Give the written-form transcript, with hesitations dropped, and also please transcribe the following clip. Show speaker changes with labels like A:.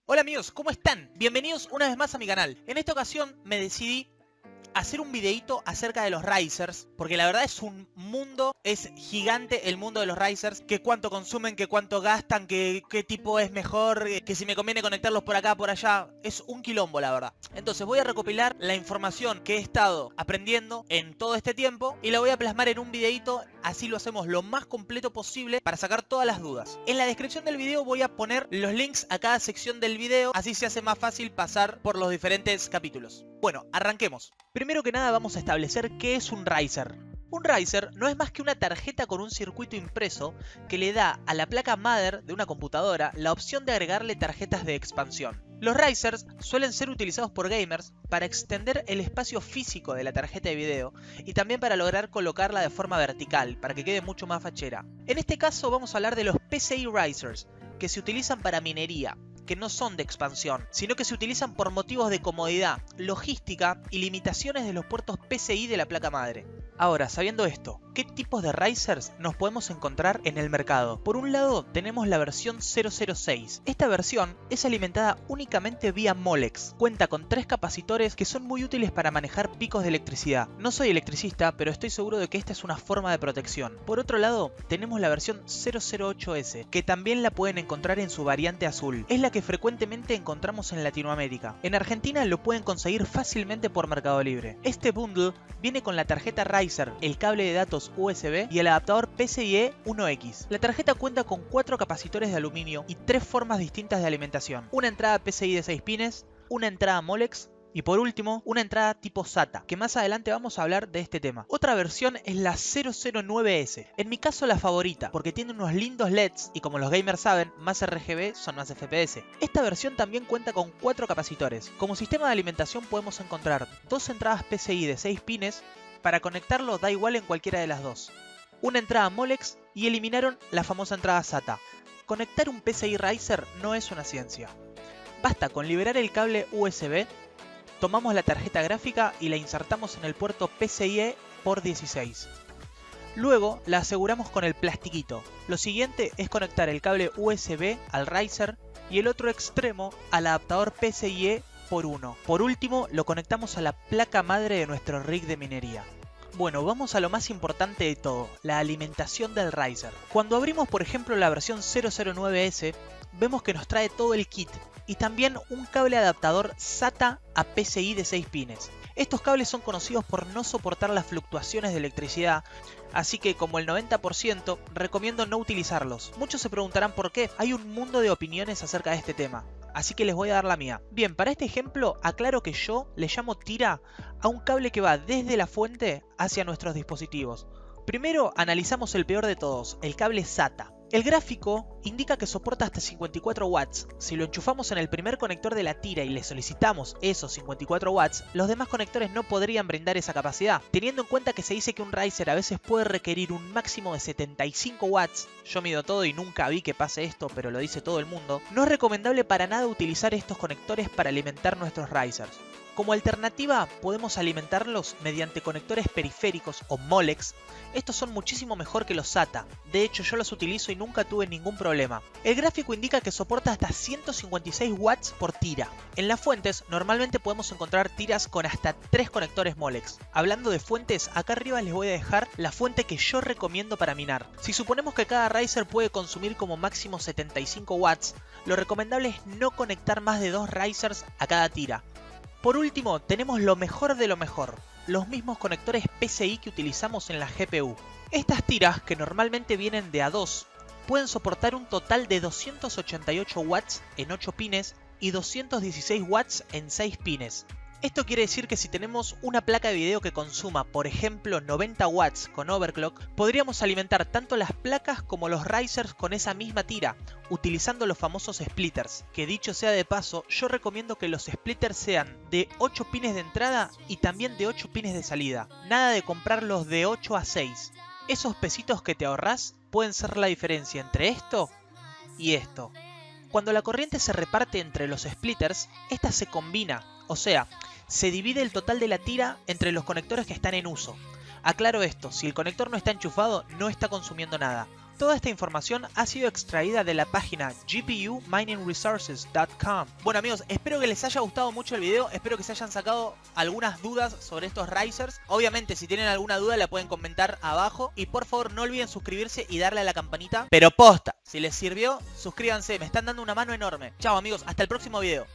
A: Hola amigos, ¿cómo están? Bienvenidos una vez más a mi canal. En esta ocasión me decidí hacer un videito acerca de los risers, porque la verdad es un mundo, es gigante el mundo de los risers, que cuánto consumen, que cuánto gastan, que qué tipo es mejor, que si me conviene conectarlos por acá, por allá, es un quilombo la verdad. Entonces voy a recopilar la información que he estado aprendiendo en todo este tiempo y la voy a plasmar en un videito, así lo hacemos lo más completo posible para sacar todas las dudas. En la descripción del video voy a poner los links a cada sección del video, así se hace más fácil pasar por los diferentes capítulos. Bueno, arranquemos. Primero que nada vamos a establecer qué es un riser. Un riser no es más que una tarjeta con un circuito impreso que le da a la placa mother de una computadora la opción de agregarle tarjetas de expansión. Los risers suelen ser utilizados por gamers para extender el espacio físico de la tarjeta de video y también para lograr colocarla de forma vertical, para que quede mucho más fachera. En este caso vamos a hablar de los PCI risers, que se utilizan para minería, que no son de expansión, sino que se utilizan por motivos de comodidad, logística y limitaciones de los puertos PCI de la placa madre. Ahora, sabiendo esto, ¿qué tipos de risers nos podemos encontrar en el mercado? Por un lado, tenemos la versión 006. Esta versión es alimentada únicamente vía Molex. Cuenta con 3 capacitores que son muy útiles para manejar picos de electricidad. No soy electricista, pero estoy seguro de que esta es una forma de protección. Por otro lado, tenemos la versión 008S, que también la pueden encontrar en su variante azul. Es la que frecuentemente encontramos en Latinoamérica. En Argentina lo pueden conseguir fácilmente por Mercado Libre. Este bundle viene con la tarjeta riser, el cable de datos USB y el adaptador PCIe 1X. La tarjeta cuenta con 4 capacitores de aluminio y 3 formas distintas de alimentación. Una entrada PCI de 6 pines, una entrada Molex y por último, una entrada tipo SATA, que más adelante vamos a hablar de este tema. Otra versión es la 009S, en mi caso la favorita, porque tiene unos lindos LEDs y como los gamers saben, más RGB son más FPS. Esta versión también cuenta con 4 capacitores. Como sistema de alimentación podemos encontrar 2 entradas PCI de 6 pines, para conectarlo da igual en cualquiera de las dos. Una entrada Molex y eliminaron la famosa entrada SATA. Conectar un PCI riser no es una ciencia. Basta con liberar el cable USB, tomamos la tarjeta gráfica y la insertamos en el puerto PCIe por 16. Luego la aseguramos con el plastiquito. Lo siguiente es conectar el cable USB al riser y el otro extremo al adaptador PCIe por 1. Por último lo conectamos a la placa madre de nuestro rig de minería. Bueno, vamos a lo más importante de todo, la alimentación del riser. Cuando abrimos por ejemplo la versión 009S, vemos que nos trae todo el kit y también un cable adaptador SATA a PCI de 6 pines. Estos cables son conocidos por no soportar las fluctuaciones de electricidad, así que como el 90% recomiendo no utilizarlos. Muchos se preguntarán por qué, hay un mundo de opiniones acerca de este tema, así que les voy a dar la mía. Bien, para este ejemplo aclaro que yo le llamo tira a un cable que va desde la fuente hacia nuestros dispositivos. Primero analizamos el peor de todos, el cable SATA. El gráfico indica que soporta hasta 54 watts. Si lo enchufamos en el primer conector de la tira y le solicitamos esos 54 watts, los demás conectores no podrían brindar esa capacidad. Teniendo en cuenta que se dice que un riser a veces puede requerir un máximo de 75 watts, yo mido todo y nunca vi que pase esto, pero lo dice todo el mundo, no es recomendable para nada utilizar estos conectores para alimentar nuestros risers. Como alternativa podemos alimentarlos mediante conectores periféricos o Molex. Estos son muchísimo mejor que los SATA, de hecho yo los utilizo y nunca tuve ningún problema. El gráfico indica que soporta hasta 156 watts por tira. En las fuentes normalmente podemos encontrar tiras con hasta 3 conectores Molex. Hablando de fuentes, acá arriba les voy a dejar la fuente que yo recomiendo para minar. Si suponemos que cada riser puede consumir como máximo 75 watts, lo recomendable es no conectar más de 2 risers a cada tira. Por último, tenemos lo mejor de lo mejor, los mismos conectores PCI que utilizamos en la GPU. Estas tiras, que normalmente vienen de A2, pueden soportar un total de 288 watts en 8 pines y 216 watts en 6 pines. Esto quiere decir que si tenemos una placa de video que consuma, por ejemplo, 90 watts con overclock, podríamos alimentar tanto las placas como los risers con esa misma tira, utilizando los famosos splitters, que dicho sea de paso, yo recomiendo que los splitters sean de 8 pines de entrada y también de 8 pines de salida, nada de comprarlos de 8 a 6. Esos pesitos que te ahorrás pueden ser la diferencia entre esto y esto. Cuando la corriente se reparte entre los splitters, esta se combina, o sea, se divide el total de la tira entre los conectores que están en uso. Aclaro esto, si el conector no está enchufado, no está consumiendo nada. Toda esta información ha sido extraída de la página gpuminingresources.com. Bueno amigos, espero que les haya gustado mucho el video, espero que se hayan sacado algunas dudas sobre estos risers. Obviamente si tienen alguna duda la pueden comentar abajo y por favor no olviden suscribirse y darle a la campanita. Pero posta, si les sirvió, suscríbanse, me están dando una mano enorme. Chao amigos, hasta el próximo video.